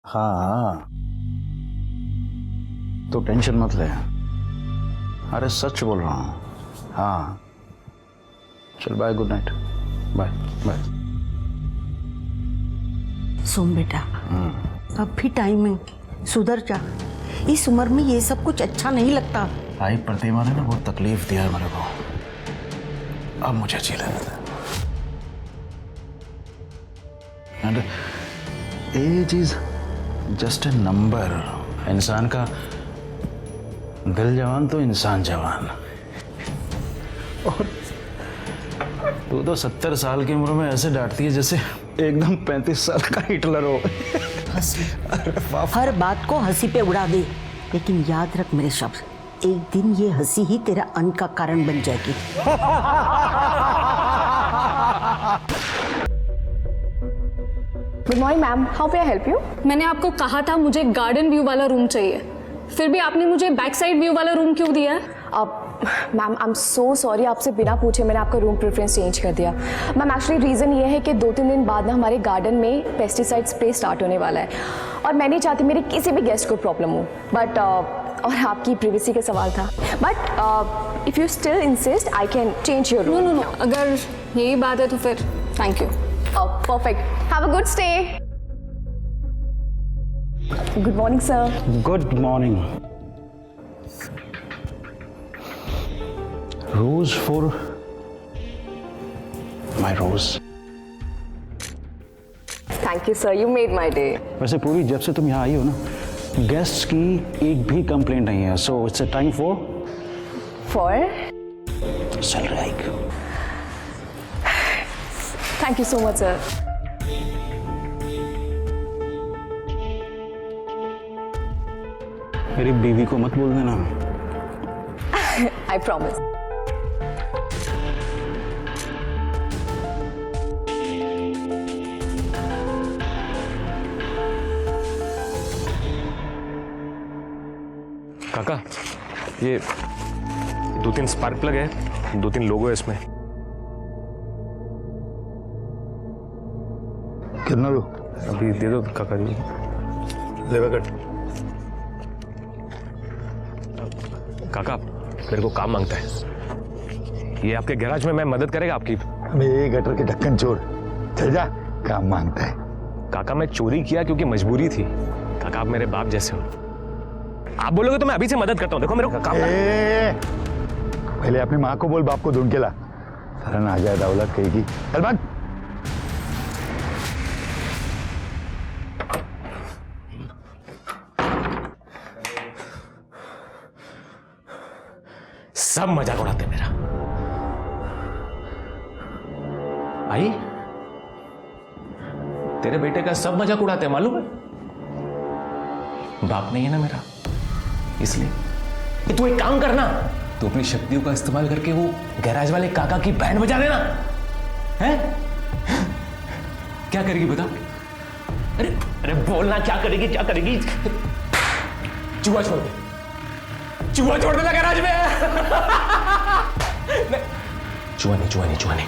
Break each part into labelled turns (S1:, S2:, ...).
S1: हाँ, तो टेंशन मत ले। अरे सच बोल रहा हूँ। हाँ चल bye, good night, bye bye.
S2: सुन बेटा, अब भी टाइम है, सुधर जा। इस उम्र में ये सब कुछ अच्छा नहीं लगता।
S1: भाई प्रतिमा ने ना बहुत तकलीफ दिया है मेरे को, अब मुझे अच्छी लगता है। And age is just a number. इंसान का दिल जवान तो इंसान जवान। और तू तो 70 साल की उम्र में ऐसे डांटती है जैसे एकदम 35 साल का हिटलर हो।
S2: हर बात को हंसी पे उड़ा दे, लेकिन याद रख मेरे शब्द, एक दिन ये हंसी ही तेरा अंत का कारण बन जाएगी।
S3: Good morning ma'am, how may I help you?
S4: मैंने आपको कहा था मुझे गार्डन व्यू वाला रूम चाहिए, फिर भी आपने मुझे बैक साइड व्यू वाला रूम क्यों दिया है?
S3: Ma'am I am so sorry, आपसे बिना पूछे मैंने आपका रूम प्रेफरेंस चेंज कर दिया। मैम एक्चुअली रीज़न ये है कि 2-3 दिन बाद ना हमारे गार्डन में पेस्टिसाइड स्प्रे स्टार्ट होने वाला है और मैं नहीं चाहती मेरे किसी भी गेस्ट को प्रॉब्लम हो। बट और आपकी प्रिवेसी का सवाल था, but if you still insist I can change your room.
S4: No, अगर यही बात है तो फिर thank you.
S3: Perfect, have a good stay. Good morning sir.
S1: Good morning. Rose for my rose.
S3: Thank you sir, you made my day.
S1: वैसे पूरी जब से तुम यहाँ आई हो ना, गेस्ट्स की एक भी कंप्लेंट नहीं है, so it's a time for salary hike.
S3: Thank you so much sir.
S1: मेरी बीवी को मत बोल देना।
S3: I promise.
S5: काका, ये 2-3 स्पार्क प्लग है, 2-3 लोगो है इसमें।
S6: कितना लो?
S5: अभी दे दो काका जी।
S6: लेवा कट।
S5: काका मेरे को काम मांगता है, ये आपके गैराज में मैं मदद करेगा आपकी?
S6: हमें ये गटर के ढक्कन छोड़, चल जा, काम मांगता है।
S5: काका मैं चोरी किया क्योंकि मजबूरी थी। काका आप मेरे बाप जैसे हो, आप बोलोगे तो मैं अभी से मदद करता हूँ। देखो मेरे को काम
S6: पहले अपनी माँ को बोल, बाप को ढूंढ के ला। सारा ना आ जाए दौलत कहेगी। चल भाग।
S5: सब मजाक उड़ाते मेरा। आई तेरे बेटे का सब मजाक उड़ाते हैं, मालूम है? बाप नहीं है ना मेरा, इसलिए कि तू एक काम करना, तू अपनी शक्तियों का इस्तेमाल करके वो गैराज वाले काका की बैंड बजा देना। हैं? क्या करेगी बता? अरे अरे बोलना, क्या करेगी, क्या करेगी? चूहा छोड़ दे, चूहा छोड़ देना गैराज में। चूहा नहीं,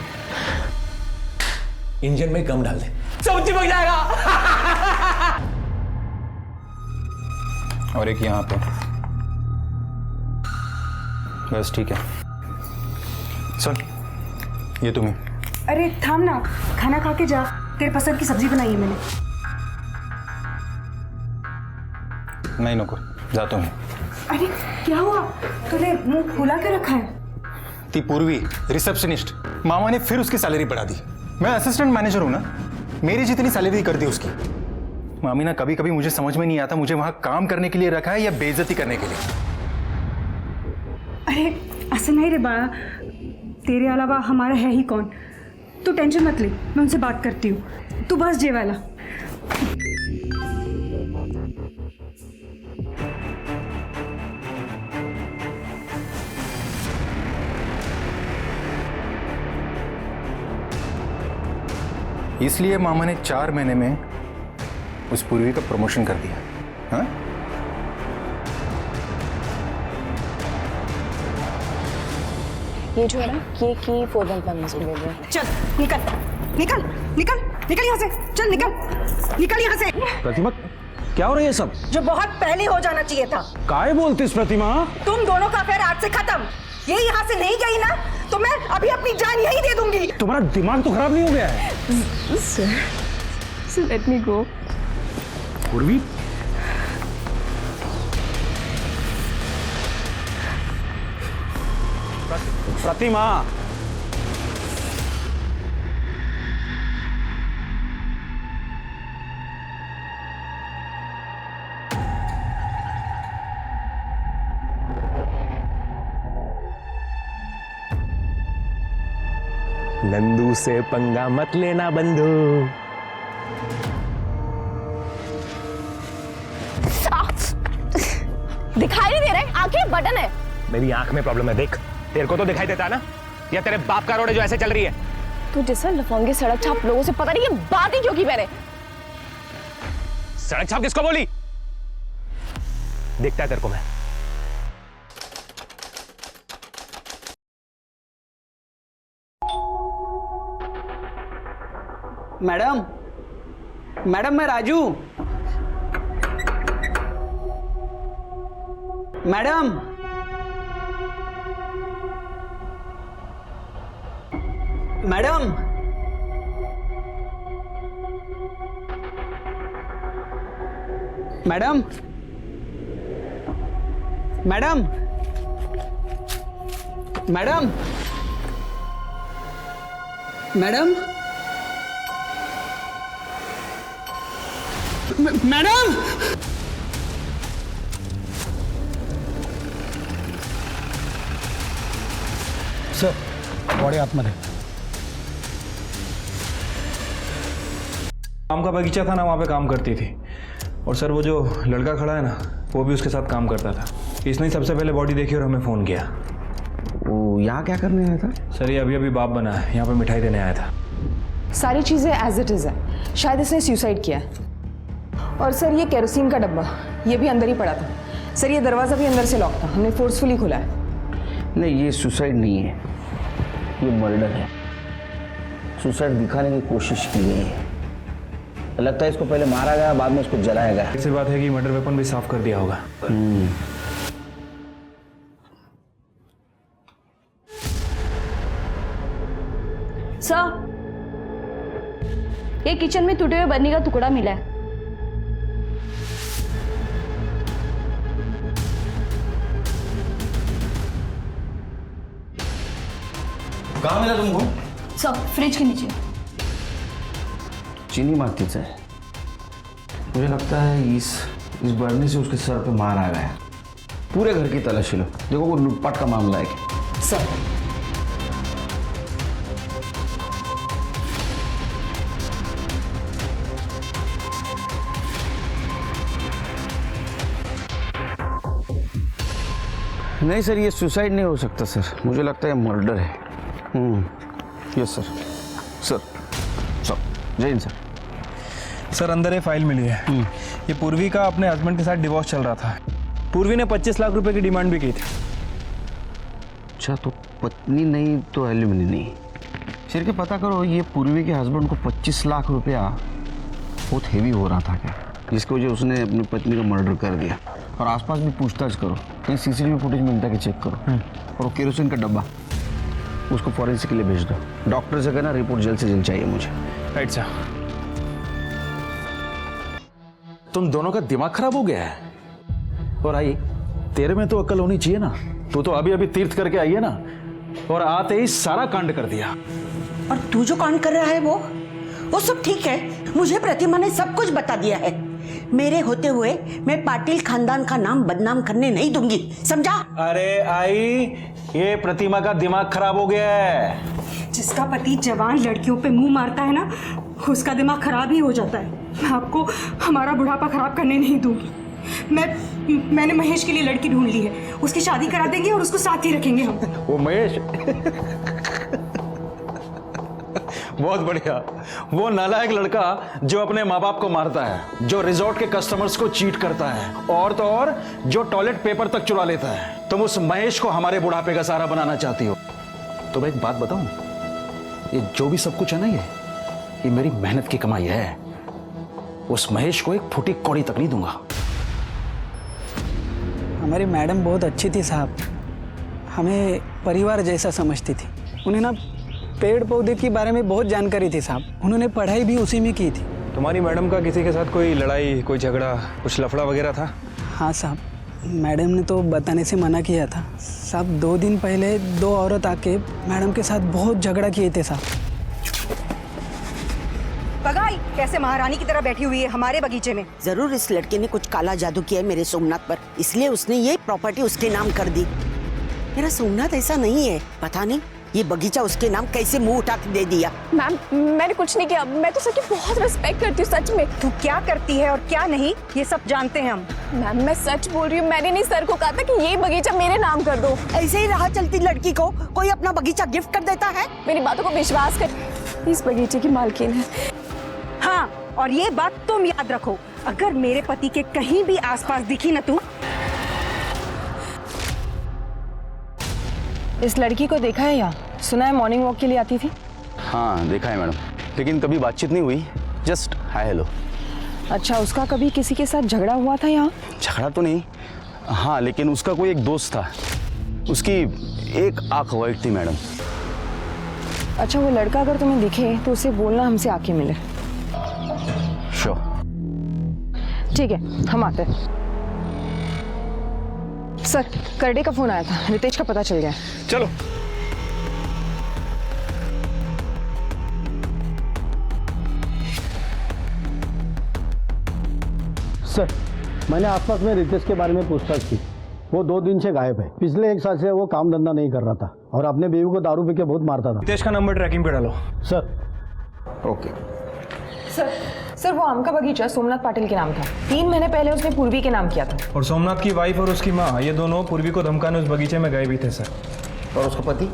S5: इंजन में गम डाल दे, सब चिपक जाएगा।
S7: और एक यहाँ पे, बस ठीक है। सुन, ये तुम्हें।
S8: अरे थाम ना, खाना खा के जा, तेरे पसंद की सब्जी बनाई है मैंने।
S7: नहीं नुकुर, जाता हूँ।
S8: अरे क्या हुआ, तूने मुंह फुला के रखा है?
S7: ती पूर्वी रिसेप्शनिस्ट, मामा ने फिर उसकी सैलरी बढ़ा दी। मैं असिस्टेंट मैनेजर हूं ना, मेरी जितनी सैलरी कर दी उसकी। मामी ना कभी कभी मुझे समझ में नहीं आता, मुझे वहां काम करने के लिए रखा है या बेइज्जती करने के लिए।
S8: अरे ऐसे नहीं रे बाळा, तेरे अलावा हमारा है ही कौन। तू टेंशन मत ले, मैं उनसे बात करती हूँ, तू बस जेवायला।
S7: इसलिए मामा ने 4 महीने में उस पूर्वी का प्रमोशन कर दिया। हाँ?
S3: ये जो है ना, ये की 411 मुझे ले लो।
S8: चल निकल निकल निकल निकल यहाँ से, चल निकल निकल यहाँ से।
S5: प्रतिमा
S1: क्या हो रहा है ये सब?
S2: जो बहुत पहले हो जाना चाहिए था।
S1: काय बोलतीस प्रतिमा?
S2: तुम दोनों का अफेयर आज से खत्म। ये यहाँ से नहीं गई ना तो मैं अभी अपनी जान यही दे दूंगी।
S1: तुम्हारा दिमाग तो खराब नहीं हो गया है?
S3: सर लेट मी गो।
S1: पूर्वी, प्रतिमा,
S5: नंदू से पंगा मत लेना बंधु।
S3: दिखाई नहीं दे रहा है, आंखें बटन है।
S5: मेरी आंख में प्रॉब्लम है, देख तेरे को तो दिखाई देता है ना, या तेरे बाप का रोड है जो ऐसे चल रही है?
S3: तो जैसा लफंगे सड़क छाप लोगों से पता नहीं ये बात ही क्यों की मैंने।
S5: सड़क छाप किसको बोली? देखता है तेरे को मैं।
S9: मैडम, मैडम मैं Raju. Madam, madam, madam, madam, madam, madam, madam,
S1: sir body आतमध्ये.
S7: आम का बगीचा था ना, वहाँ पे काम करती थी। और सर वो जो लड़का खड़ा है ना, वो भी उसके साथ काम करता था। इसने ही सबसे पहले बॉडी देखी और हमें फ़ोन किया।
S9: वो यहाँ क्या करने आया था?
S7: सर ये अभी अभी बाप बना है, यहाँ पे मिठाई देने आया था।
S3: सारी चीजें एज इट इज है, शायद इसने सुसाइड किया है। और सर ये केरोसिन का डब्बा, ये भी अंदर ही पड़ा था। सर ये दरवाजा भी अंदर से लॉक था, हमने फोर्सफुली खोला है।
S9: नहीं, ये सुसाइड नहीं है, ये मर्डर है। सुसाइड दिखाने की कोशिश की गई है। लगता है इसको पहले मारा गया, बाद में इसको जलाया गया।
S7: ऐसी बात है कि मर्डर वेपन भी साफ कर दिया होगा।
S2: सर, ये किचन में टूटे हुए बर्नी का टुकड़ा मिला है।
S9: कहाँ मिला तुमको?
S2: सर, फ्रिज के नीचे।
S9: चीनी मार्केट है। मुझे लगता है इस बर्नी से उसके सर पे मार आ गया। पूरे घर की तलाशी लो, देखो वो लूटपाट का मामला है क्या।
S2: सर,
S9: नहीं सर, ये सुसाइड नहीं हो सकता सर, मुझे लगता है मर्डर है। Yes sir. सर सर जय हिंद सर।
S7: सर अंदर ये फाइल मिली है। ये पूर्वी का अपने हस्बैंड के साथ डिवोर्स चल रहा था। पूर्वी ने 25 लाख रुपए की डिमांड भी की थी।
S9: अच्छा, तो पत्नी नहीं तो एलिमनी नहीं। सिर के पता करो, ये पूर्वी के हस्बैंड को 25 लाख रुपया बहुत हेवी हो रहा था क्या, जिसकी वजह उसने अपनी पत्नी का मर्डर कर दिया। और आसपास भी पूछताछ करो, कहीं सीसीटीवी फुटेज मिलता है कि चेक करो। और वो केरोसिन का डब्बा, उसको फॉरेंसिक के लिए भेज दो। डॉक्टर से कहना रिपोर्ट जल्द से जल्द चाहिए मुझे।
S7: Right sir.
S1: तुम दोनों का दिमाग खराब हो गया है। और आई, तेरे में तो अक्ल होनी चाहिए ना। तू तो अभी अभी तीर्थ करके आई है ना, और आते ही सारा कांड कर दिया।
S2: और तू जो कांड कर रहा है वो सब ठीक है। मुझे प्रतिमा ने सब कुछ बता दिया है। मेरे होते हुए मैं पाटिल खानदान का नाम बदनाम करने नहीं दूंगी, समझा?
S1: अरे आई, ये प्रतिमा का दिमाग खराब हो गया है।
S8: जिसका पति जवान लड़कियों पे मुंह मारता है ना, उसका दिमाग खराब ही हो जाता है। मैं आपको हमारा बुढ़ापा खराब करने नहीं दूंगी। मैंने महेश के लिए लड़की ढूंढ ली है, उसकी शादी करा देंगे और उसको साथ ही रखेंगे हम।
S1: वो महेश बहुत बढ़िया। वो नालायक लड़का जो अपने माँ बाप को मारता है, जो रिजॉर्ट के कस्टमर्स को चीट करता है, और तो और जो टॉयलेट पेपर तक चुरा लेता है। तुम उस महेश को हमारे बुढ़ापे का सहारा बनाना चाहती हो। तो मैं एक बात बताऊं, ये जो भी सब कुछ है ना, ये मेरी मेहनत की कमाई है। उस महेश को एक फुटी कौड़ी तक नहीं दूंगा।
S10: हमारी मैडम बहुत अच्छी थी साहब, हमें परिवार जैसा समझती थी। उन्हें ना पेड़ पौधे के बारे में बहुत जानकारी थी साहब, उन्होंने पढ़ाई भी उसी में की थी।
S7: तुम्हारी मैडम का किसी के साथ कोई लड़ाई, कोई झगड़ा, कुछ लफड़ा वगैरह था?
S10: हाँ साहब, मैडम ने तो बताने से मना किया था साहब। 2 दिन पहले 2 औरत आके मैडम के साथ बहुत झगड़ा किए थे साहब।
S8: पगाई कैसे महारानी की तरह बैठी हुई है हमारे बगीचे में।
S2: जरूर इस लड़के ने कुछ काला जादू किया है मेरे सोमनाथ पर, इसलिए उसने ये प्रॉपर्टी उसके नाम कर दी। मेरा सोमनाथ ऐसा नहीं है, पता नहीं ये बगीचा उसके नाम कैसे मुंह उठा के दे दिया।
S3: मैम मैंने कुछ नहीं किया, मैं तो सर की बहुत रिस्पेक्ट करती हूँ सच में।
S8: तू क्या करती है और क्या नहीं ये सब जानते हैं हम।
S3: मैम मैं सच बोल रही हूँ, मैंने नहीं सर को कहा था कि ये बगीचा मेरे नाम कर दो।
S2: ऐसे ही राह चलती लड़की को कोई अपना बगीचा गिफ्ट कर देता है?
S3: मेरी बातों को विश्वास कर, इस बगीचे की मालकिन है।
S8: हाँ, और ये बात तुम याद रखो, अगर मेरे पति के कहीं भी आसपास दिखी ना तू।
S11: इस लड़की को देखा है यहाँ? सुना है मॉर्निंग वॉक के लिए आती थी।
S9: हाँ देखा है मैडम, लेकिन कभी बातचीत नहीं हुई, जस्ट हाय हेलो।
S11: अच्छा, उसका कभी किसी के साथ झगड़ा हुआ था यहाँ?
S9: झगड़ा तो नहीं, हाँ लेकिन उसका कोई एक दोस्त था, उसकी एक आंख वाइट थी मैडम।
S11: अच्छा, वो लड़का अगर तुम्हें दिखे तो उसे बोलना हमसे आके मिले।
S9: श्योर।
S11: ठीक है, हम आते हैं। सर, करडे का फोन आया था, रितेश का पता चल गया।
S7: चलो।
S12: सर, मैंने आसपास में रितेश के बारे में पूछताछ की। वो 2 दिन से गायब है। पिछले 1 साल से वो काम धंधा नहीं कर रहा था और अपने बीवी को दारू पी के बहुत मारता था।
S7: रितेश का नंबर ट्रैकिंग पे डालो।
S12: सर।
S9: ओके।
S11: सर वो आम का बगीचा सोमनाथ पाटिल के नाम था। 3 महीने पहले उसने पूर्वी के नाम किया था।
S7: और सोमनाथ की वाइफ और उसकी माँ, ये दोनों पूर्वी को धमकाने उस बगीचे में गए भी थे सर।
S9: और उसका पति?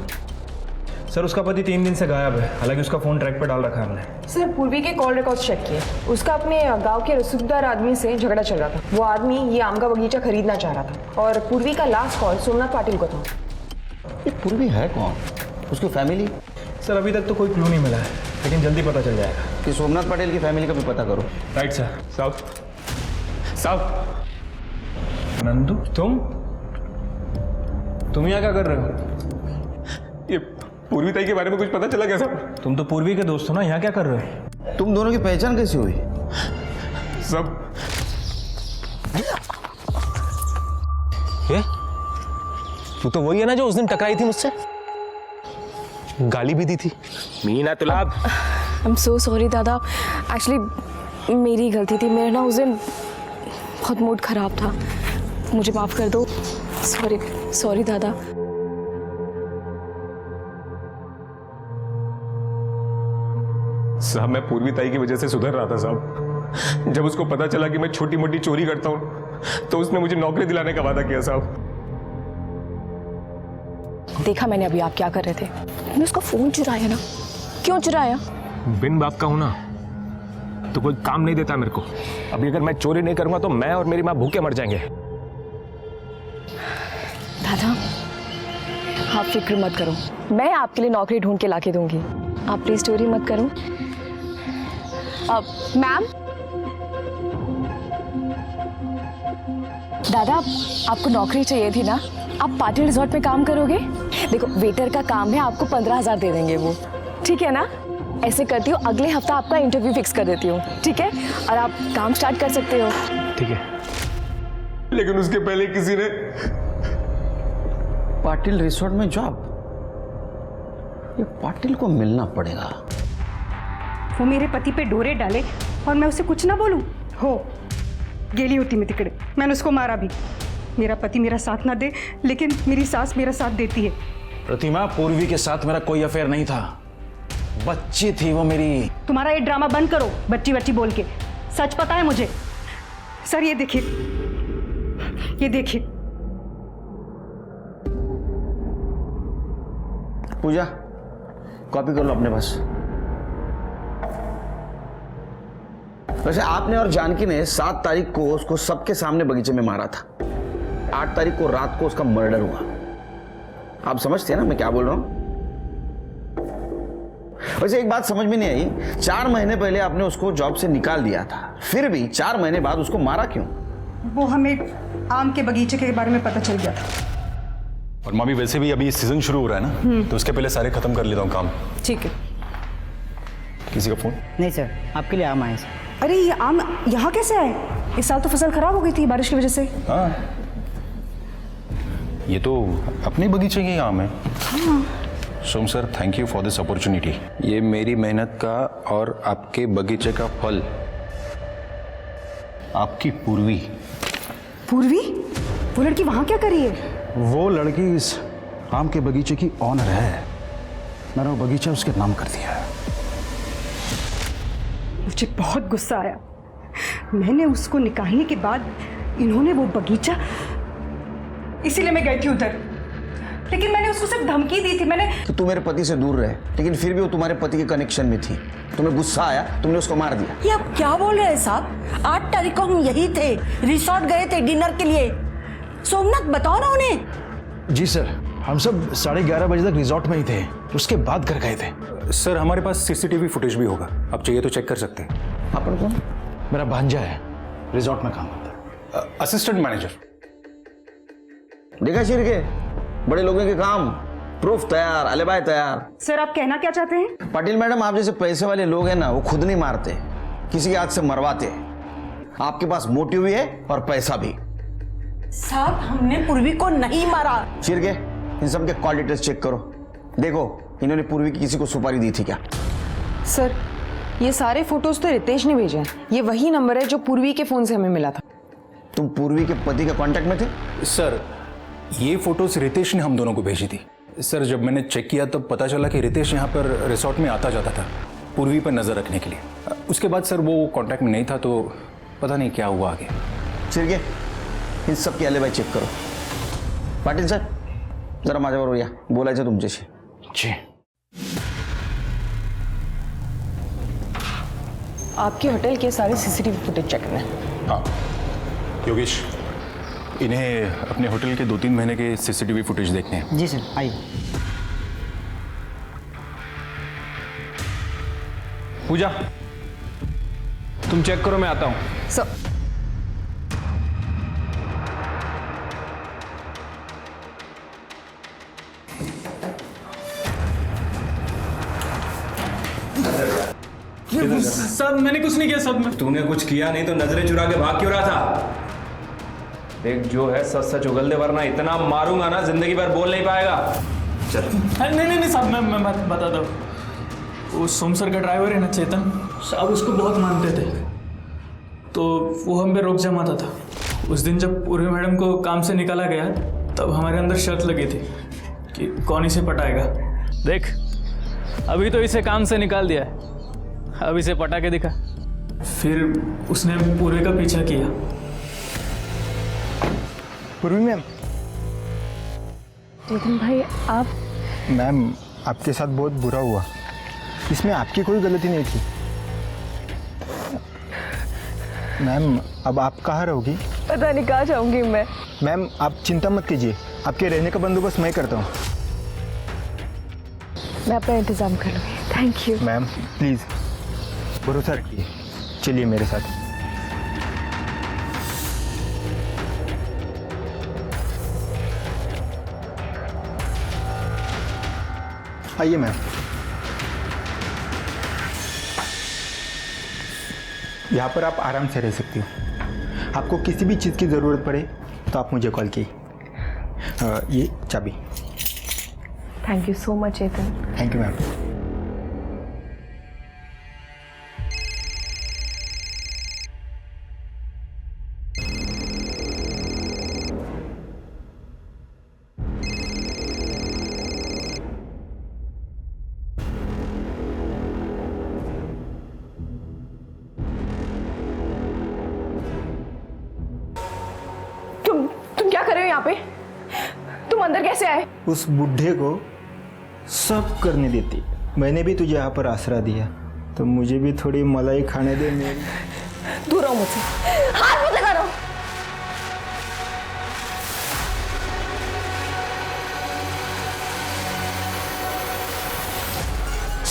S7: सर उसका पति 3 दिन से गायब है, हालांकि उसका फोन ट्रैक पे डाल रखा है हमने।
S11: सर पूर्वी के कॉल रिकॉर्ड्स चेक किए, उसका अपने गांव के रसूखदार आदमी से झगड़ा चल रहा था। वो आदमी ये आम का बगीचा खरीदना चाह रहा था और पूर्वी का लास्ट कॉल सोमनाथ पाटिल को था।
S9: ये पूर्वी है कौन? उसकी फैमिली?
S7: सर अभी तक तो कोई क्लू नहीं मिला है, लेकिन जल्दी पता चल जाएगा।
S9: कि सोमनाथ पटेल की फैमिली का भी पता करो।
S7: Right sir. साहब नंदू, तुम यहाँ क्या कर रहे हो?
S5: ये पूर्वी ताई के बारे में कुछ पता चला क्या साहब?
S7: तुम तो पूर्वी के दोस्त हो ना, यहाँ क्या कर रहे हो?
S9: तुम दोनों की पहचान कैसे हुई?
S5: सब ये तू तो वही है ना जो उस दिन टकराई थी मुझसे, गाली भी दी थी। मीना तुलाब।
S3: आई एम सो सॉरी दादा, एक्चुअली मेरी गलती थी। मेरा ना उस दिन बहुत मूड खराब था, मुझे माफ़ कर दो। सॉरी दादा।
S5: साहब मैं पूर्वी ताई की वजह से सुधर रहा था साहब। जब उसको पता चला कि मैं छोटी मोटी चोरी करता हूँ तो उसने मुझे नौकरी दिलाने का वादा किया साहब।
S3: देखा मैंने अभी आप क्या कर रहे थे। मैंने उसका फोन चुराया ना। क्यों चुराया?
S5: बिन बाप का हूं ना तो कोई काम नहीं देता मेरे को। अभी अगर मैं चोरी नहीं करूंगा तो मैं और मेरी माँ भूखे मर जाएंगे।
S3: दादा आप फिक्र मत करो, मैं आपके लिए नौकरी ढूंढ के लाके दूंगी। आप प्लीज स्टोरी मत करो। मैम, दादा आपको नौकरी चाहिए थी ना, आप पाटिल रिजॉर्ट में काम करोगे? देखो वेटर का काम है, आपको 15,000 दे देंगे वो, ठीक है ना? ऐसे करती हूँ, अगले हफ्ता आपका इंटरव्यू फिक्स कर देती हूँ, ठीक है? और आप काम स्टार्ट कर सकते हो।
S5: ठीक है, लेकिन उसके पहले किसी ने
S9: पाटिल रिसोर्ट में जॉब? ये पाटिल को मिलना पड़ेगा।
S8: वो मेरे पति पे डोरे डाले और मैं उसे कुछ ना बोलूं? हो गेली होती मैं तिकड़े, मैंने उसको मारा भी। मेरा पति मेरा साथ ना दे, लेकिन मेरी सास मेरा साथ देती है।
S1: प्रतिमा, पूर्वी के साथ मेरा कोई अफेयर नहीं था, बच्ची थी वो मेरी।
S8: तुम्हारा ये ड्रामा बंद करो, बच्ची बच्ची बोल के। सच पता है मुझे। सर ये देखिए, ये देखिए।
S9: पूजा कॉपी कर लो अपने पास। वैसे आपने और जानकी ने 7 तारीख को उसको सबके सामने बगीचे में मारा था। 8 तारीख को रात को उसका मर्डर हुआ। आप समझते हैं ना मैं क्या बोल रहा हूं? वैसे एक बात समझ में नहीं आई, 4 महीने पहले आपने उसको जॉब से निकाल दिया था, फिर भी 4 महीने बाद उसको मारा क्यों?
S8: वो हमें आम के बगीचे के बारे में पता चल गया था।
S7: और मामी वैसे भी अभी सीजन शुरू हो रहा है ना, तो उसके पहले सारे खत्म कर लेता हूँ काम।
S8: ठीक है।
S7: किसी का फोन?
S10: नहीं सर, आपके लिए आम आए सर।
S8: अरे ये आम यहाँ कैसे आए? इस साल तो फसल खराब हो गई थी बारिश की वजह से।
S7: हाँ, ये तो अपने बगीचे के आम है। Som sir, thank you for this opportunity. ये मेरी मेहनत का और आपके बगीचे का फल। आपकी पूर्वी।
S8: पूर्वी? वो लड़की वहाँ क्या करी है?
S1: वो लड़की इस आम के बगीचे की ऑनर है। मैंने वो बगीचा उसके नाम कर दिया है।
S8: मुझे बहुत गुस्सा आया। मैंने उसको निकालने के बाद इन्होंने वो बगीचा, इसीलिए मैं गई थी उधर। लेकिन मैंने उसको सिर्फ धमकी दी थी। मैंने
S9: कि तू मेरे पति से दूर रहे, लेकिन फिर भी वो तुम्हारे पति के कनेक्शन में थी। तुम्हें गुस्सा आया, तुमने उसको मार दिया।
S2: ये आप क्या बोल रहे हैं साहब? 8 तारीख को हम यही थे, रिसोर्ट गए थे डिनर के लिए। सोमनाथ बताओ ना उन्हें।
S1: जी सर, हम सब 11:30 बजे तक रिजॉर्ट में ही थे, उसके बाद घर गए थे।
S7: सर हमारे पास सीसीटीवी फुटेज भी होगा, आप चाहिए तो चेक कर सकते हैं।
S9: अपन कौन?
S1: मेरा भांजा है, रिजॉर्ट में काम करता है।
S7: Assistant manager.
S9: देखा शिरके, बड़े लोगों के काम, प्रूफ तैयार, अलिबाई तैयार।
S8: सर आप कहना क्या चाहते हैं?
S9: पाटिल मैडम, आप जैसे पैसे वाले लोग हैं ना, वो खुद नहीं मारते, किसी के हाथ से मरवाते। आपके पास मोटिव भी है और पैसा भी।
S2: साहब हमने पूर्वी को नहीं मारा।
S9: शिरके, इन सब के कॉल डिटेल्स चेक करो, देखो इन्होंने पूर्वी की किसी को सुपारी दी थी क्या?
S11: सर ये सारे फोटोज तो रितेश ने भेजे हैं। ये वही नंबर है जो पूर्वी के फोन से हमें मिला था।
S9: तुम पूर्वी के पति के कांटेक्ट में थे?
S7: सर ये फोटोज रितेश ने हम दोनों को भेजी थी। सर जब मैंने चेक किया तब पता चला कि रितेश यहाँ पर रिसोर्ट में आता जाता था पूर्वी पर नजर रखने के लिए। उसके बाद सर वो कांटेक्ट में नहीं था, तो पता नहीं क्या हुआ आगे।
S9: शिरके, इन सब की अलिबाई चेक करो। पाटिल सर जरा माझ्याबरोबर या, बोलायचं तुमच्याशी।
S1: जी।
S11: आपके होटल के सारे सीसीटीवी फुटेज चेक करना है।
S7: हाँ योगेश, इन्हें अपने होटल के 2-3 महीने के सीसीटीवी फुटेज देखने हैं।
S10: जी सर, आइए।
S5: पूजा तुम चेक करो, मैं आता हूँ।
S11: सर
S5: सब मैंने कुछ नहीं किया। सब तूने कुछ किया नहीं तो नजरें चुरा के भाग क्यों रहा था? देख जो है सच सच उगल दे, वरना इतना मारूंगा ना जिंदगी भर बोल नहीं पाएगा। चल।
S10: नहीं साहब, मैं बता दो। वो सोम सर का ड्राइवर है ना चेतन साहब, उसको बहुत मानते थे, तो वो हम पे रोक जमाता था। उस दिन जब पूर्वी मैडम को काम से निकाला गया तब हमारे अंदर शर्त लगी थी कि कौन इसे पटाएगा। देख अभी तो इसे काम से निकाल दिया है, अब इसे पटा के दिखा। फिर उसने पूर्वी का पीछा किया।
S6: पूर्वी मैम।
S3: चेतन भाई आप?
S6: मैम आपके साथ बहुत बुरा हुआ, इसमें आपकी कोई गलती नहीं थी। मैम अब आप कहाँ रहोगी?
S3: पता नहीं कहाँ जाऊंगी मैं।
S6: मैम आप चिंता मत कीजिए, आपके रहने का बंदोबस्त मैं करता हूँ।
S3: मैं अपना इंतजाम कर लूँगी। थैंक यू
S6: मैम प्लीज़ भरोसा रखिए, चलिए मेरे साथ। आइए मैम। यहाँ पर आप आराम से रह सकती हो। आपको किसी भी चीज़ की ज़रूरत पड़े तो आप मुझे कॉल कीजिए। ये चाबी।
S3: Thank you so much Chetan.
S6: Thank you ma'am.
S3: तुम क्या कर रहे हो यहाँ पे? तुम अंदर कैसे आए?
S6: उस बुढ़े को सब करने देती, मैंने भी तुझे यहाँ पर आसरा दिया, तो मुझे भी थोड़ी मलाई खाने दे मेरी।
S3: दूर रहो मुझसे, हाथ मत लगा रहो।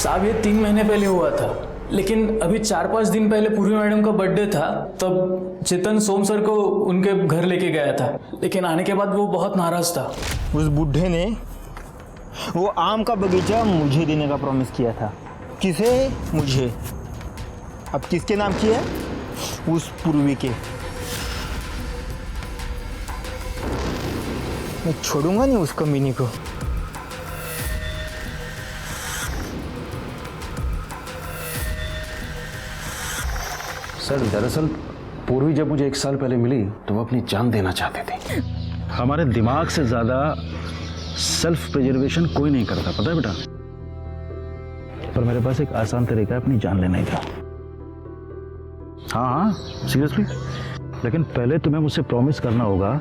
S10: साहब ये 3 महीने पहले हुआ था, लेकिन अभी 4-5 दिन पहले पूर्वी मैडम का बर्थडे था, तब चेतन सोम सर को उनके घर लेके गया था, लेकिन आने के बाद वो बहुत नाराज था।
S6: उस बुढ़े ने वो आम का बगीचा मुझे देने का प्रॉमिस किया था। किसे? मुझे। अब किसके नाम किया? उस पूर्वी के। मैं छोड़ूंगा नहीं उस कमीनी को।
S1: सर दरअसल पूर्वी जब मुझे 1 साल पहले मिली तो वो अपनी जान देना चाहते थे। हमारे दिमाग से ज्यादा सेल्फ प्रिजर्वेशन कोई नहीं करता, पता है बेटा। पर मेरे पास एक आसान तरीका है अपनी जान लेने का। हाँ सीरियसली। लेकिन पहले तुम्हें मुझसे प्रॉमिस करना होगा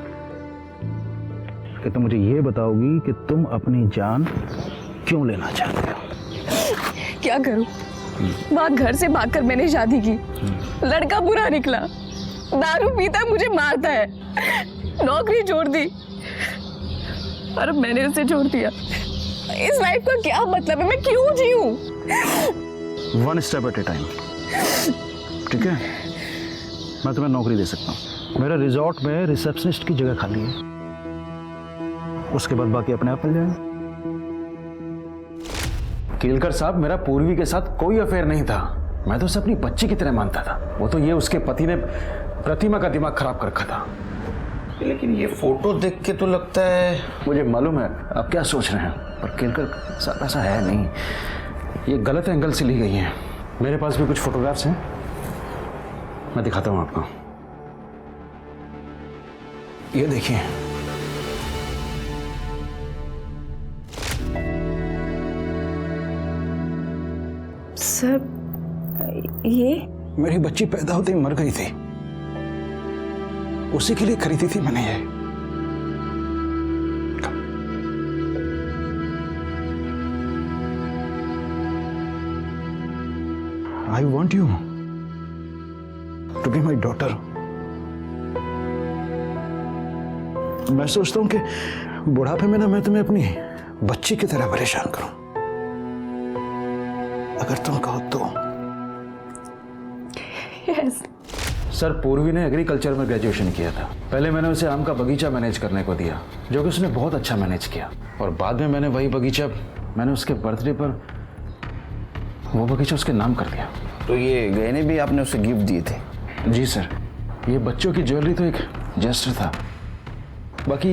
S1: कि तुम मुझे ये बताओगी कि तुम अपनी जान क्यों लेना चाहते हो।
S3: क्या करूं? वहाँ घर से भागकर मैंने शादी की, लड़का बुरा निकला, दारू पीता मुझे मारता है, नौकरी छोड़ दी और अब मैंने उसे छोड़ दिया। इस लाइफ का क्या मतलब है? मैं क्यों जीऊं?
S1: 1 स्टेप एट ए टाइम, ठीक है? मैं तुम्हें नौकरी दे सकता हूँ। मेरा रिजॉर्ट में रिसेप्शनिस्ट की जगह खाली है, उसके बाद बाकी अपने आप मिल जाएगा। केलकर साहब, मेरा पूर्वी के साथ कोई अफेयर नहीं था। मैं तो उसे अपनी बच्ची की तरह मानता था। वो तो ये उसके पति ने प्रतिमा का दिमाग खराब कर रखा था।
S9: लेकिन ये फोटो देख के तो लगता है।
S1: मुझे मालूम है आप क्या सोच रहे हैं, पर केलकर साहब ऐसा है नहीं। ये गलत एंगल से ली गई है। मेरे पास भी कुछ फोटोग्राफ्स हैं, मैं दिखाता हूं आपको। ये देखिए,
S3: सर ये
S1: मेरी बच्ची पैदा होते ही मर गई थी, उसी के लिए खरीदी थी मैंने ये। I want you to be my daughter. मैं सोचता हूं कि बुढ़ापे में ना मैं तुम्हें अपनी बच्ची की तरह परेशान करूं। अगर तुम कहो तो।
S3: यस।
S1: सर पूर्वी ने एग्रीकल्चर में ग्रेजुएशन किया था। पहले मैंने उसे आम का बगीचा मैनेज करने को दिया, जो कि उसने बहुत अच्छा मैनेज किया। और बाद में मैंने वही बगीचा, मैंने उसके बर्थडे पर वो बगीचा उसके नाम कर दिया।
S9: तो ये गहने भी आपने उसे गिफ्ट दिए थे?
S1: जी सर, ये बच्चों की ज्वेलरी तो एक जेस्टर था। बाकी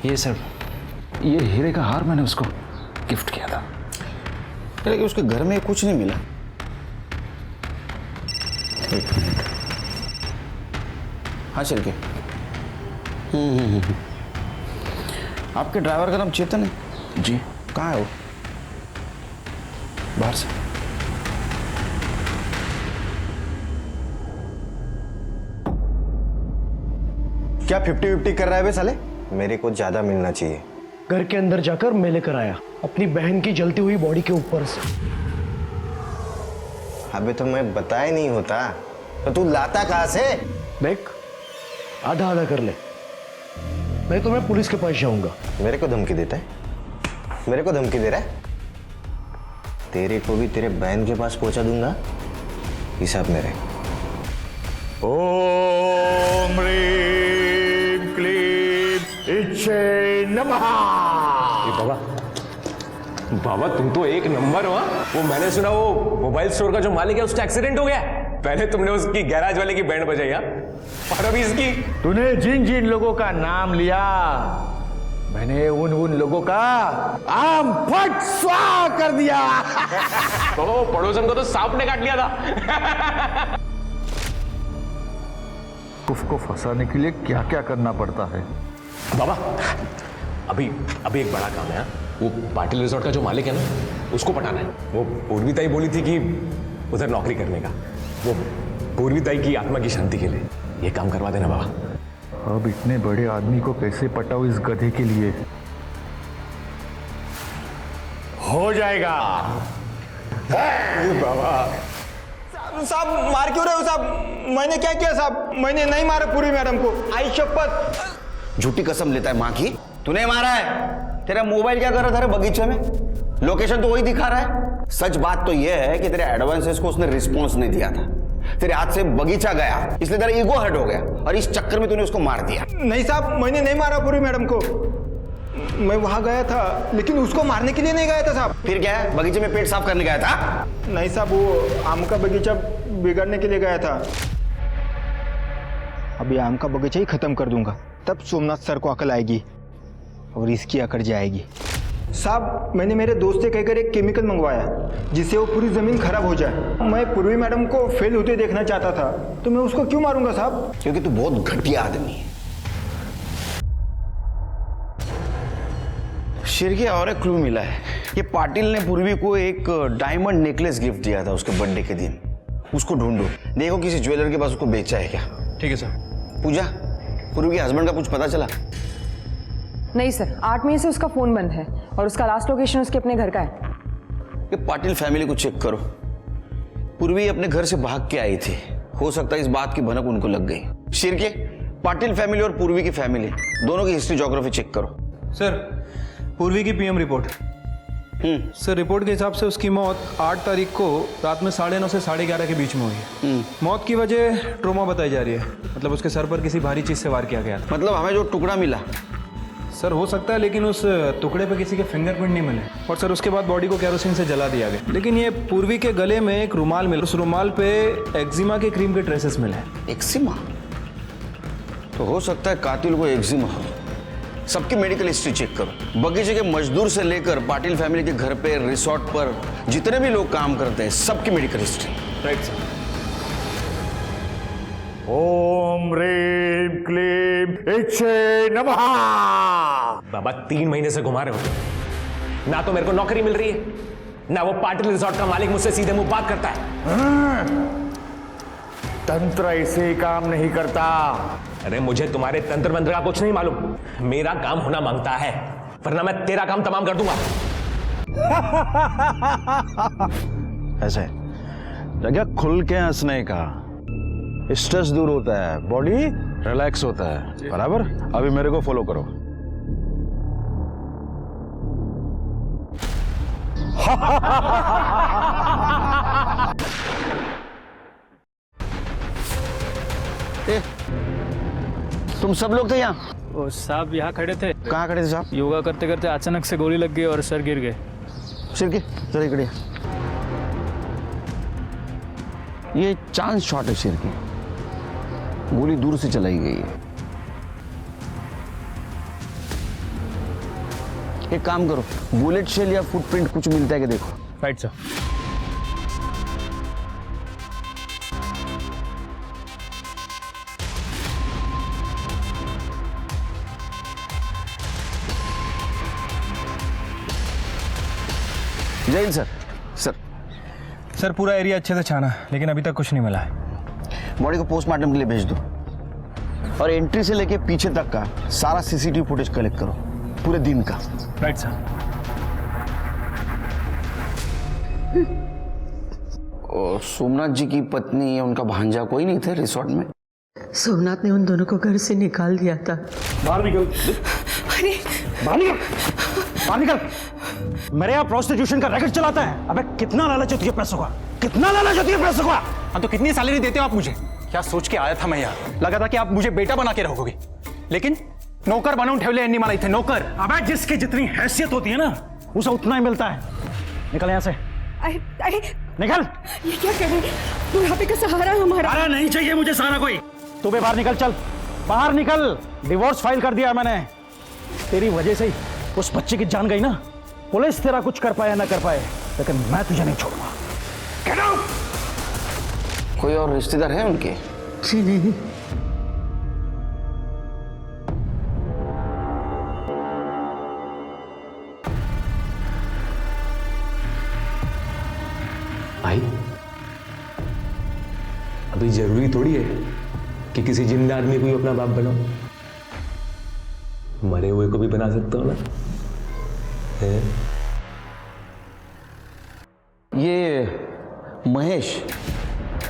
S1: ये सर, ये हीरे का हार मैंने उसको गिफ्ट किया था।
S9: लेकिन उसके घर में कुछ नहीं मिला। एक मिनट। हाँ चल के। आपके ड्राइवर का नाम चेतन है?
S1: जी।
S9: कहाँ है वो?
S1: बाहर से।
S13: क्या 50-50 कर रहा है बे साले? मेरे को ज्यादा मिलना चाहिए।
S12: घर के अंदर जाकर मैं लेकर आया अपनी बहन की जलती हुई बॉडी के ऊपर से।
S13: अबे तो मैं बताया नहीं होता तो तू लाता कहाँ से?
S12: देख, आधा आधा कर ले, मैं तुम्हें पुलिस के पास जाऊंगा।
S13: मेरे को धमकी देता है? मेरे को धमकी दे रहा है? तेरे को भी तेरे बहन के पास पहुंचा दूंगा, हिसाब मेरे।
S14: ओम ह्रीं क्लीं इच्छे नमः।
S5: बाबा तुम तो एक नंबर हो। वो मैंने सुना वो मोबाइल स्टोर का जो मालिक है उसका एक्सीडेंट हो गया। पहले तुमने उसकी गैराज वाले की बैंड बजाई और अभी इसकी।
S14: तूने जिन जिन लोगों का नाम लिया, मैंने उन लोगों का आम फट स्वाहा कर दिया।
S5: तो पड़ोसन को तो सांप ने काट लिया था।
S14: उसको फंसाने के लिए क्या क्या करना पड़ता है
S5: बाबा। अभी एक बड़ा काम है। वो पाटिल रिजॉर्ट का जो मालिक है ना, उसको पटाना है। वो पूर्वीताई बोली थी कि उधर नौकरी करने का, वो पूर्वीताई की आत्मा की शांति के लिए ये काम करवा देना बाबा।
S14: अब इतने बड़े आदमी को कैसे पटाओ इस गधे के लिए? हो जाएगा
S13: बाबा। साहब मार क्यों रहे हो साहब? मैंने क्या किया साहब? मैंने नहीं मारा पूरी मैडम को, आई शपथ।
S9: झूठी कसम लेता है माँ की। तूने मारा है?
S13: तेरा मोबाइल क्या कर रहा था रे बगीचे में? लोकेशन तो वही दिखा रहा है। सच बात तो यह है कि तेरे एडवांसेस को उसने रिस्पॉन्स नहीं दिया था। तेरे हाथ से बगीचा गया, इसलिए तेरा ईगो हर्ट हो गया और इस चक्कर में तूने उसको मार दिया।
S6: नहीं साहब, मैंने नहीं मारा पूरी मैडम को। मैं वहां गया था लेकिन उसको मारने के लिए नहीं गया था साहब।
S13: फिर क्या है, बगीचे में पेट साफ करने गया था?
S6: नहीं साहब, वो आम का बगीचा बिगाड़ने के लिए गया था। अभी आम का बगीचा ही खत्म कर दूंगा, तब सोमनाथ सर को अकल आएगी और इसकी अकड़ जाएगी। साहब, मैंने मेरे दोस्त से कहकर एक केमिकल मंगवाया जिससे वो पूरी जमीन खराब हो जाए। मैं पूर्वी मैडम को फेल होते देखना चाहता था, तो मैं उसको क्यों मारूंगा साहब?
S13: क्योंकि तू बहुत घटिया आदमी है। शिरके और एक क्लू मिला है। ये पाटिल ने पूर्वी को एक डायमंड नेकलेस गिफ्ट दिया था उसके बर्थडे के दिन। उसको ढूंढो, देखो किसी ज्वेलर के पास उसको बेचा है क्या।
S10: ठीक है सर।
S13: पूजा, पूर्वी के हस्बैंड का कुछ पता चला?
S11: नहीं सर, 8 मई से उसका फोन बंद है और उसका लास्ट लोकेशन उसके अपने घर का है।
S13: ये पाटिल फैमिली को चेक करो। पूर्वी अपने घर से भाग के आई थी, हो सकता है इस बात की भनक उनको लग गई। शिरके, पाटिल फैमिली और पूर्वी की फैमिली दोनों की हिस्ट्री ज्योग्राफी चेक करो।
S7: सर, पूर्वी की पीएम रिपोर्ट। सर, रिपोर्ट के हिसाब से उसकी मौत 8 तारीख को रात में 9:30 से 11:30 के बीच में हुई है। मौत की वजह ट्रोमा बताई जा रही है, मतलब उसके सर पर किसी भारी चीज से वार किया गया था।
S13: मतलब हमें जो टुकड़ा मिला?
S7: सर, हो सकता है, लेकिन उस टुकड़े पे किसी के फिंगरप्रिंट नहीं मिले। और सर, उसके बाद बॉडी को केरोसिन से जला दिया गया। लेकिन ये पूर्वी के गले में एक रुमाल मिला, उस रुमाल पे एक्जिमा के क्रीम के ट्रेसेस मिले।
S13: एक्जिमा? तो हो सकता है कातिल को एक्जिमा हो। सबकी मेडिकल हिस्ट्री चेक करो। बगीचे के मजदूर से लेकर पाटिल फैमिली के घर पे, रिसोर्ट पर जितने भी लोग काम करते हैं, सबकी मेडिकल हिस्ट्री।
S7: Right sir.
S14: ओम ह्रीं क्लीं इच्छे नमः।
S5: बाबा 3 महीने से घुमा रहे हो, ना तो मेरे को नौकरी मिल रही है, ना वो पाटिल रिसोर्ट का मालिक मुझसे सीधे मुंह बात करता है।
S14: तंत्र ऐसे काम नहीं करता।
S5: अरे मुझे तुम्हारे तंत्र मंत्र का कुछ नहीं मालूम। मेरा काम होना मांगता है, वरना मैं तेरा काम तमाम कर दूंगा।
S1: ऐसे जगह खुल के हंसने का, स्ट्रेस दूर होता है, बॉडी रिलैक्स होता है। बराबर? अभी मेरे को फॉलो करो।
S13: तुम सब लोग थे यहाँ?
S10: वो साहब यहाँ खड़े थे।
S13: कहाँ खड़े थे साहब?
S10: योगा करते करते अचानक से गोली लग गई और सर गिर गए।
S13: शिरके, जरा इकड़े। ये चांस शॉट है शिरके, गोली दूर से चलाई गई है। एक काम करो, बुलेट शेल या फुटप्रिंट कुछ मिलता है कि देखो।
S10: Right sir.
S13: जय हिंद सर।
S7: सर, पूरा एरिया अच्छे से छाना, लेकिन अभी तक कुछ नहीं मिला है।
S13: बॉडी को पोस्टमार्टम के लिए भेज दो और एंट्री से लेके पीछे तक का सारा सीसीटीवी फुटेज कलेक्ट करो, पूरे दिन का।
S10: Right sir.
S13: और सोमनाथ जी की पत्नी या उनका भांजा कोई नहीं थे रिसोर्ट में?
S2: सोमनाथ ने उन दोनों को घर से निकाल दिया था।
S12: बाहर निकल।
S2: अरे
S12: बाहर निकल, बाहर निकल। मेरे यहाँ प्रोस्टिट्यूशन का रैकेट चलाता है। अबे कितना लालच है तुझे पैसों का, कितना लालच है तुझे पैसों का।
S7: हाँ, तो कितनी सैलरी देते हो आप मुझे? क्या सोच के आया था मैं यहाँ? लगा था कि आप मुझे बेटा बना के रखोगे, लेकिन नौकर बनूं ठेवले एन्नी मला इथे नौकर।
S12: अबे जिसकी जितनी हैसियत होती है ना, उसे उतना ही मिलता है। निकल यहाँ से,
S8: अरे
S12: निकल।
S8: ये क्या कर रहे हैं? बुढ़ापे का सहारा हमारा।
S12: अरे नहीं चाहिए मुझे सहारा कोई। तू भी बाहर निकल, चल बाहर निकल। डिवोर्स फाइल कर दिया मैंने, तेरी वजह से ही उस बच्चे की जान गई ना। पुलिस तेरा कुछ कर पाया ना कर पाए, लेकिन मैं तुझे नहीं छोड़ूंगा। Get out!
S13: कोई और रिश्तेदार है उनके?
S2: जी नहीं।
S5: भाई, अभी जरूरी थोड़ी है कि किसी जिंदा आदमी को ही अपना बाप बनाओ। मरे हुए को भी बना सकता हो ना।
S13: ये महेश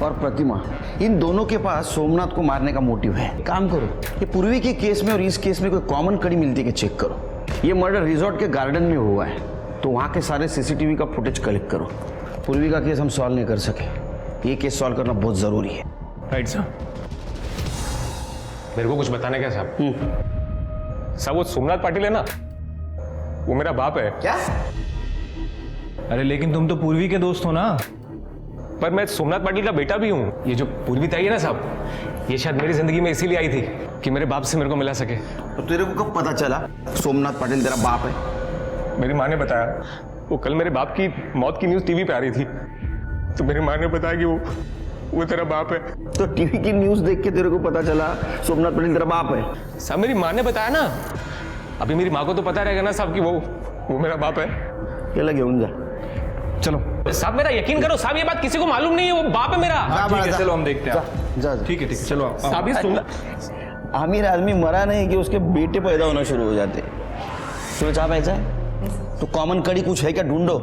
S13: और प्रतिमा, इन दोनों के पास सोमनाथ को मारने का मोटिव है। काम करो, ये पूर्वी के केस में और इस केस में कोई कॉमन कड़ी मिलती है कि चेक करो। ये मर्डर रिजॉर्ट के गार्डन में हुआ है, तो वहाँ के सारे सीसीटीवी का फुटेज कलेक्ट करो। पूर्वी का केस हम सॉल्व नहीं कर सके, ये केस सॉल्व करना बहुत जरूरी है।
S5: राइट साहब। मेरे को कुछ बताना क्या साहब? साहब वो सोमनाथ पाटिल है ना, वो मेरा बाप है।
S13: क्या?
S5: अरे लेकिन तुम तो पूर्वी के दोस्त हो ना। पर मैं सोमनाथ पाटिल का बेटा भी हूँ। ये जो पूर्वी ताई है ना साहब, ये शायद मेरी जिंदगी में इसीलिए आई थी कि मेरे बाप से मेरे को मिला सके।
S13: तो तेरे को कब पता चला सोमनाथ पाटिल तेरा बाप है?
S5: मेरी माँ ने बताया। वो कल मेरे बाप की मौत की न्यूज़ टीवी पे आ रही थी, तो मेरी माँ ने बताया कि वो तेरा बाप है।
S13: तो टीवी की न्यूज़ देख के तेरे को पता चला सोमनाथ पाटिल तेरा बाप है?
S5: साहब मेरी माँ ने बताया ना। अभी मेरी माँ को तो पता रहेगा ना साहब कि वो मेरा बाप है।
S13: क्या लगे उन जा, चलो
S5: साहब मेरा यकीन करो साहब, ये बात किसी को मालूम नहीं है, वो बाप है मेरा।
S7: ठीक है चलो हम देखते हैं।
S13: जा
S7: ठीक है चलो आप।
S5: साहब ये सुन,
S13: आमिर आदमी मरा नहीं कि उसके बेटे पैदा होना शुरू हो जाते। तुम्हें चाह ऐसा है तो कॉमन कड़ी कुछ है क्या, ढूंढो।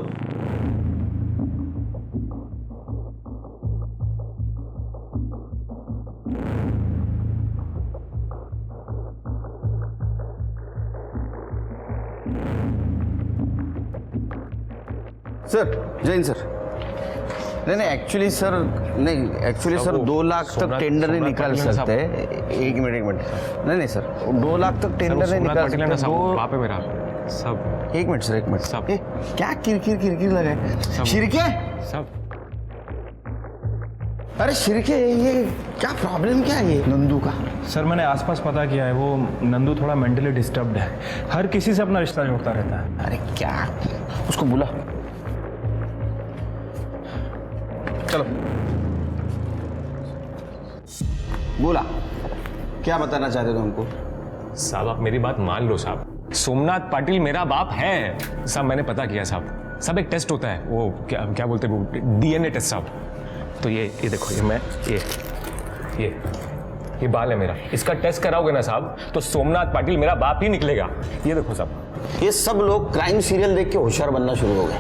S13: सर जैन सर, नहीं एक्चुअली सर, नहीं एक्चुअली सर 2 लाख तक टेंडर नहीं निकाल सकते। एक मिनट नहीं सर, 2 लाख तक टेंडर नहीं निकाल सकते।
S5: बाप है मेरा सब।
S13: एक मिनट सर, एक मिनट
S5: सब।
S13: क्या किरकिर लगा है? शिरके
S5: सब।
S13: अरे शिरके, ये क्या प्रॉब्लम क्या है ये नंदू का?
S10: सर मैंने आसपास पता किया है, वो नंदू थोड़ा मेंटली डिस्टर्ब्ड है, हर किसी से अपना रिश्ता जोड़ता रहता है।
S13: अरे क्या, उसको बुला। चलो बोला, क्या बताना चाहते हो हमको?
S5: साहब आप मेरी बात मान लो साहब, सोमनाथ पाटिल मेरा बाप है साहब। मैंने पता किया साहब। सब एक टेस्ट होता है, वो क्या बोलते हैं, वो DNA टेस्ट साहब। तो ये देखो, ये बाल है मेरा, इसका टेस्ट कराओगे ना साहब तो सोमनाथ पाटिल मेरा बाप ही निकलेगा। ये देखो साहब।
S13: ये सब लोग क्राइम सीरियल देख के होशियार बनना शुरू हो गए।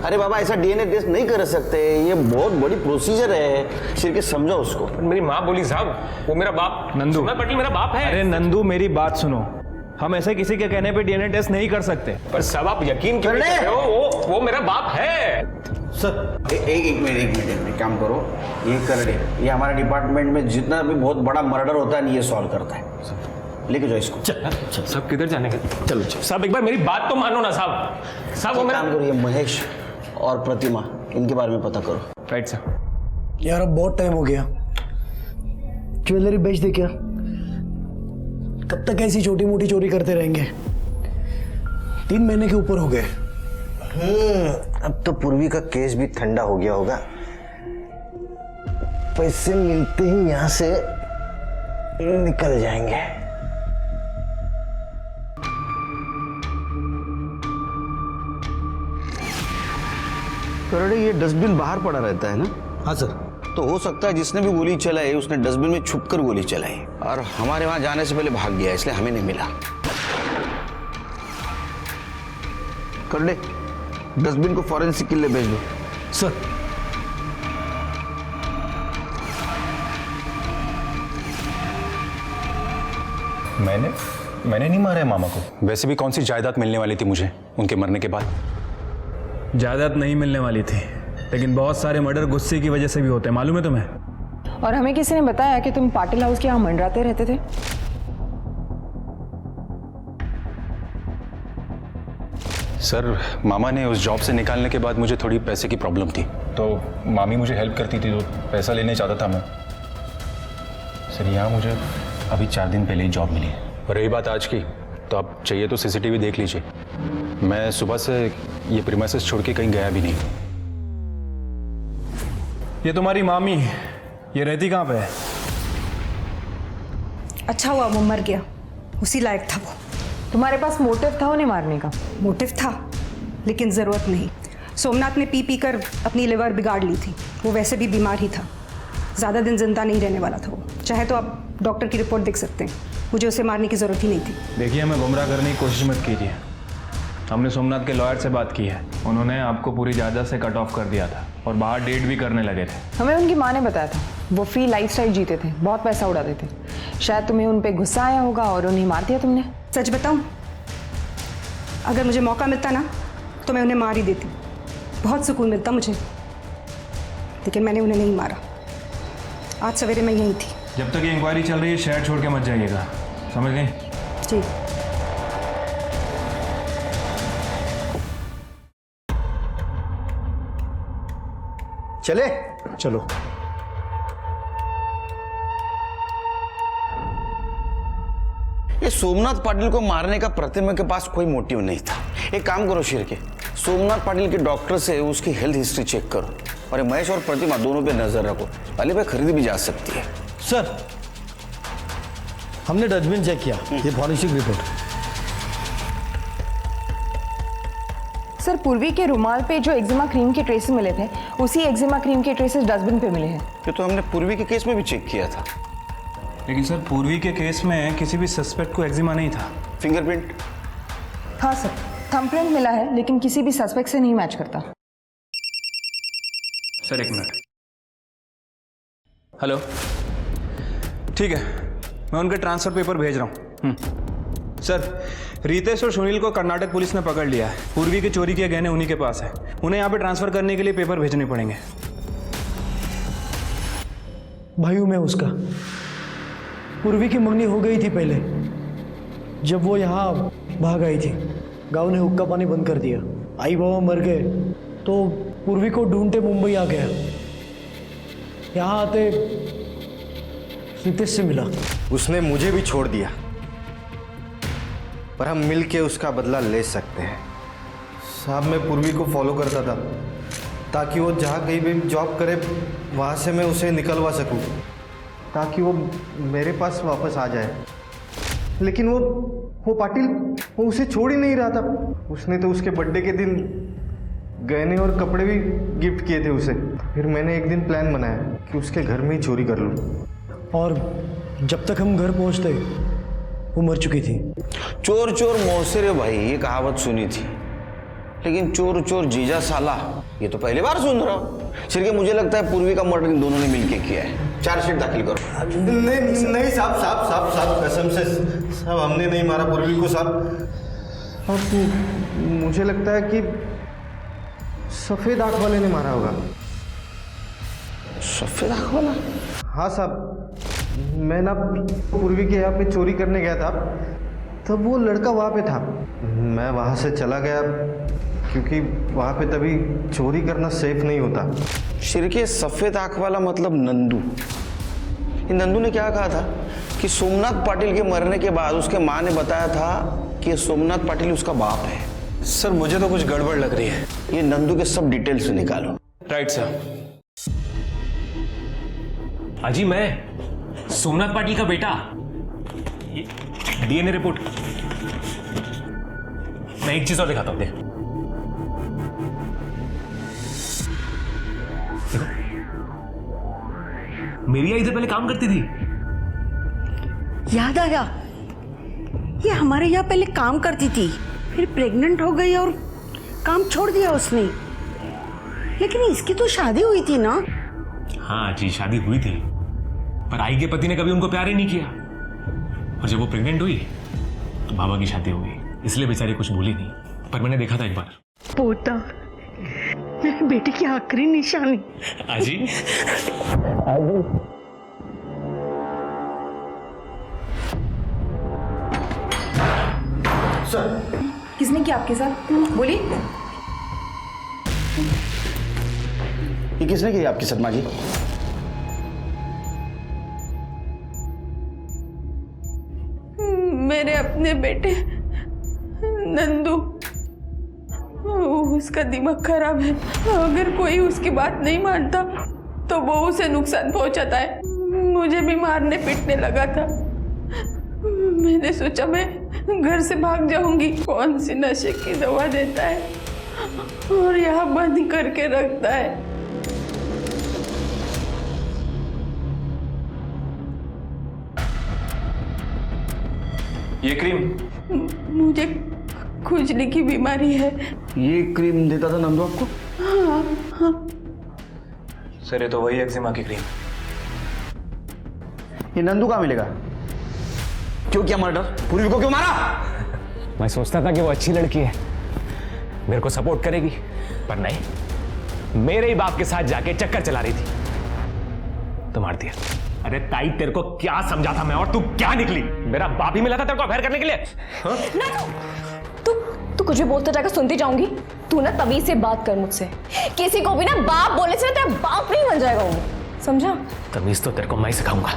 S13: अरे बाबा ऐसा DNA टेस्ट नहीं कर सकते, ये बहुत बड़ी प्रोसीजर है। सिर्फ समझो उसको।
S5: मेरी माँ बोली साहब वो मेरा बाप,
S10: नंदू
S5: सोमनाथ पाटिल मेरा बाप है।
S10: अरे नंदू मेरी बात सुनो, हम ऐसे किसी के कहने पे DNA टेस्ट नहीं कर सकते।
S5: पर साहब आप यकीन क्यों नहीं कर रहे हो? वो मेरा बाप है
S13: सर। एक मिनट काम करो, ये कर दे। ये हमारे डिपार्टमेंट में जितना भी बहुत बड़ा मर्डर होता है ये सॉल्व करता है। लेके जाओ इसको।
S5: सब किधर जाने का? चलो साहब एक बार मेरी बात तो मानो ना साहब। साहब वो मेरा
S13: काम करो, ये महेश और प्रतिमा इनके बारे में पता करो।
S5: Right sir.
S15: यार अब बहुत टाइम हो गया, ज्वेलरी बेच दे क्या? कब तक ऐसी छोटी मोटी चोरी करते रहेंगे? 3 महीने के ऊपर हो गए।
S13: अब तो पूर्वी का केस भी ठंडा हो गया होगा। पैसे मिलते ही यहां से निकल जाएंगे। करोड़े, ये डस्टबिन बाहर पड़ा रहता है ना?
S15: हाँ सर।
S13: तो हो सकता है जिसने भी गोली चलाई उसने डस्टबिन में छुपकर गोली चलाई और हमारे वहां जाने से पहले भाग गया, इसलिए हमें नहीं मिला। करोड़े, डस्टबिन को फॉरेंसिक के लिए भेज दो।
S15: सर।
S7: मैंने नहीं मारा है मामा को। वैसे भी कौन सी जायदाद मिलने वाली थी मुझे उनके मरने के बाद?
S10: जायदाद नहीं मिलने वाली थी, लेकिन बहुत सारे मर्डर गुस्से की वजह से भी होते हैं, मालूम है तुम्हें?
S11: और हमें किसी ने बताया कि तुम पाटिल हाउस के यहाँ मंडराते रहते थे।
S7: सर मामा ने उस जॉब से निकालने के बाद मुझे थोड़ी पैसे की प्रॉब्लम थी, तो मामी मुझे हेल्प करती थी, तो पैसा लेने चाहता था मैं। सर यहाँ मुझे अभी 4 दिन पहले ही जॉब मिली है। और रही बात आज की, तो आप चाहिए तो CCTV देख लीजिए। मैं सुबह से ये प्रीमाइसेस छोड़ के कहीं गया भी नहीं।
S10: ये तुम्हारी मामी, ये रहती कहाँ पे है?
S8: अच्छा हुआ वो मर गया, उसी लायक था वो।
S11: तुम्हारे पास मोटिव था उन्हें मारने का?
S8: मोटिव था, लेकिन ज़रूरत नहीं। सोमनाथ ने पी कर अपनी लिवर बिगाड़ ली थी, वो वैसे भी बीमार ही था, ज़्यादा दिन जिंदा नहीं रहने वाला था वो। चाहे तो आप डॉक्टर की रिपोर्ट देख सकते हैं, मुझे उसे मारने की ज़रूरत ही नहीं थी।
S10: देखिए हमें गुमराह करने की कोशिश मत कीजिए। हमने सोमनाथ के लॉयर से बात की है, उन्होंने आपको पूरी जायदाद से कट ऑफ कर दिया था और बाहर डेट भी करने लगे थे।
S11: हमें उनकी माँ ने बताया था वो फ्री लाइफस्टाइल जीते थे, बहुत पैसा उड़ाते थे। शायद तुम्हें उन पे गुस्सा आया होगा और उन्हें मार दिया तुमने।
S8: सच बताऊं, अगर मुझे मौका मिलता ना तो मैं उन्हें मार ही देती, बहुत सुकून मिलता मुझे, लेकिन मैंने उन्हें नहीं मारा। आज सवेरे मैं यहीं थी।
S5: जब तक ये इंक्वायरी चल रही है शहर छोड़ के मत जाइएगा, समझ गए?
S8: जी।
S6: चले
S12: चलो।
S13: ये सोमनाथ पाटिल को मारने का प्रतिमा के पास कोई मोटिव नहीं था। एक काम करो शिर्के, सोमनाथ पाटिल के डॉक्टर से उसकी हेल्थ हिस्ट्री चेक करो और महेश और प्रतिमा दोनों पे नजर रखो। अलीबाई खरीदी भी जा सकती है।
S15: सर, हमने डस्टबिन चेक किया, ये फॉरेंसिक रिपोर्ट।
S11: सर, पूर्वी के रुमाल पे जो एक्जिमा क्रीम के ट्रेसेस मिले थे, उसी एक्जिमा क्रीम के ट्रेसेस डस्टबिन पे मिले हैं।
S13: ये तो हमने पूर्वी के केस में भी चेक किया था।
S5: लेकिन सर पूर्वी के केस में किसी भी सस्पेक्ट को एक्जिमा नहीं था।
S13: फिंगरप्रिंट?
S11: हाँ सर, थंबप्रिंट मिला है लेकिन किसी भी सस्पेक्ट से नहीं मैच करता।
S5: सर एक मिनट। हेलो, ठीक है, मैं उनके ट्रांसफर पेपर भेज रहा हूँ। सर, रितेश और सुनील को कर्नाटक पुलिस ने पकड़ लिया है। पूर्वी के चोरी के गहने उन्हीं के पास है। उन्हें यहाँ पे ट्रांसफर करने के लिए पेपर भेजने पड़ेंगे।
S15: भाई हूँ मैं उसका। पूर्वी की मंगनी हो गई थी पहले, जब वो यहाँ भाग आई थी। गांव ने हुक्का पानी बंद कर दिया, आई बाबा मर गए तो पूर्वी को ढूंढते मुंबई आ गया। यहाँ आते रितेश से मिला।
S6: उसने मुझे भी छोड़ दिया, पर हम मिल के उसका बदला ले सकते हैं। साहब, मैं पूर्वी को फॉलो करता था ताकि वो जहाँ कहीं भी जॉब करे वहाँ से मैं उसे निकलवा सकूँ, ताकि वो मेरे पास वापस आ जाए। लेकिन वो पाटिल, वो उसे छोड़ ही नहीं रहा था। उसने तो उसके बर्थडे के दिन गहने और कपड़े भी गिफ्ट किए थे उसे। फिर मैंने एक दिन प्लान बनाया कि उसके घर में ही चोरी कर लूँ।
S15: और जब तक हम घर पहुंचते वो मर चुकी थी।
S13: चोर चोर मौसेरे भाई, ये कहावत सुनी थी, लेकिन चोर चोर जीजा साला ये तो पहली बार सुन रहा हूँ। सिर्फ मुझे लगता है पूर्वी का मर्डर इन दोनों ने मिलके किया है। चार्जशीट दाखिल करो।
S6: नहीं साहब, कसम से साहब, हमने नहीं मारा पूर्वी को साहब। मुझे लगता है कि सफेद आंख वाले ने मारा होगा।
S13: सफेद आंख वाला?
S6: हाँ साहब, मैं ना पूर्वी के यहाँ पे चोरी करने गया था, तब वो लड़का वहाँ पे था। मैं वहाँ से चला गया क्योंकि वहाँ पे तभी चोरी करना सेफ नहीं होता।
S13: शिरके, सफेद आंख वाला मतलब नंदू। नंदू ने क्या कहा था कि सोमनाथ पाटिल के मरने के बाद उसके माँ ने बताया था कि सोमनाथ पाटिल उसका बाप है।
S5: सर मुझे तो कुछ गड़बड़ लग रही है।
S13: ये नंदू के सब डिटेल्स निकालो।
S5: Right sir.
S16: अजी, मैं सोमनाथ पाटिल का बेटा। DNA report. मैं एक चीज और दिखाता हूं, देखो। मेरी इधर पहले काम करती थी।
S2: याद आया, ये हमारे यहाँ पहले काम करती थी, फिर प्रेग्नेंट हो गई और काम छोड़ दिया उसने। लेकिन इसकी तो शादी हुई थी ना?
S16: हाँ जी, शादी हुई थी, पर आई के पति ने कभी उनको प्यार ही नहीं किया। और जब वो प्रेग्नेंट हुई तो बाबा की शादी हो गई, इसलिए बेचारी कुछ भूली नहीं। पर मैंने देखा था एक बार।
S2: पोता, मेरे बेटे की आखिरी निशानी।
S16: आजी,
S11: सर, किसने किया आपके साथ? बोलिए।
S13: ये किसने किया आपके साथ माँ जी?
S17: मेरे अपने बेटे नंदू, उसका दिमाग खराब है। अगर कोई उसकी बात नहीं मानता तो वो उसे नुकसान पहुंचाता है। मुझे भी मारने पीटने लगा था। मैंने सोचा मैं घर से भाग जाऊंगी। कौन सी नशे की दवा देता है और यहाँ बंद करके रखता है।
S5: ये क्रीम?
S17: मुझे खुजली की बीमारी है।
S13: ये क्रीम देता था नंदू आपको?
S17: हाँ हाँ।
S5: सर ये तो वही एक्जिमा की क्रीम।
S13: ये नंदू कहाँ मिलेगा? क्यों किया मर्डर? पूर्वी को क्यों मारा?
S5: मैं सोचता था कि वो अच्छी लड़की है, मेरे को सपोर्ट करेगी, पर नहीं, मेरे ही बाप के साथ जाके चक्कर चला रही थी तो मार दिया। अरे ताई, तेरे को क्या समझा था मैं, और तू क्या निकली? मेरा बाप ही मिला था तेरे को अफेयर करने के लिए। हाँ?
S3: तू कुछ भी बोलता जाकर सुनती जाऊंगी। तू ना तभी से बात कर मुझसे, किसी को भी ना बाप बोले से तेरा बाप नहीं बन जाएगा वो, समझा?
S5: तमीज तो तेरे को मैं सिखाऊंगा।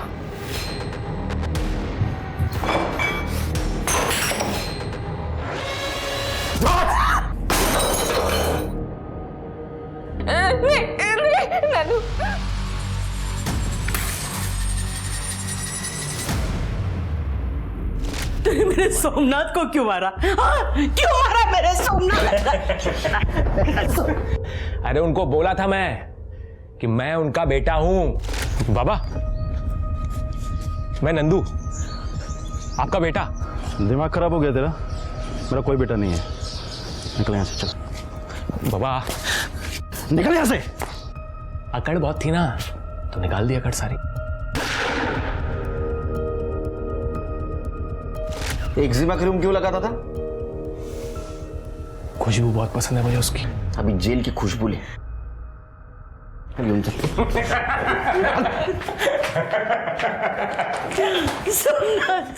S3: नानू,
S2: तूने मेरे सोमनाथ को क्यों मारा? हाँ? क्यों मारा मेरे सोमनाथ?
S5: अरे उनको बोला था मैं कि मैं उनका बेटा हूं। बाबा, मैं नंदू, आपका बेटा।
S12: दिमाग खराब हो गया तेरा? मेरा कोई बेटा नहीं है। निकल यहां से, चल।
S5: बाबा
S12: निकल यहां से।
S5: अकड़ बहुत थी ना, तो निकाल दी अकड़ सारी।
S13: एक्जिमा क्रीम क्यों लगाता था?
S5: खुशबू बहुत पसंद है मुझे उसकी।
S13: अभी जेल की खुशबू ले।
S2: सोमनाथ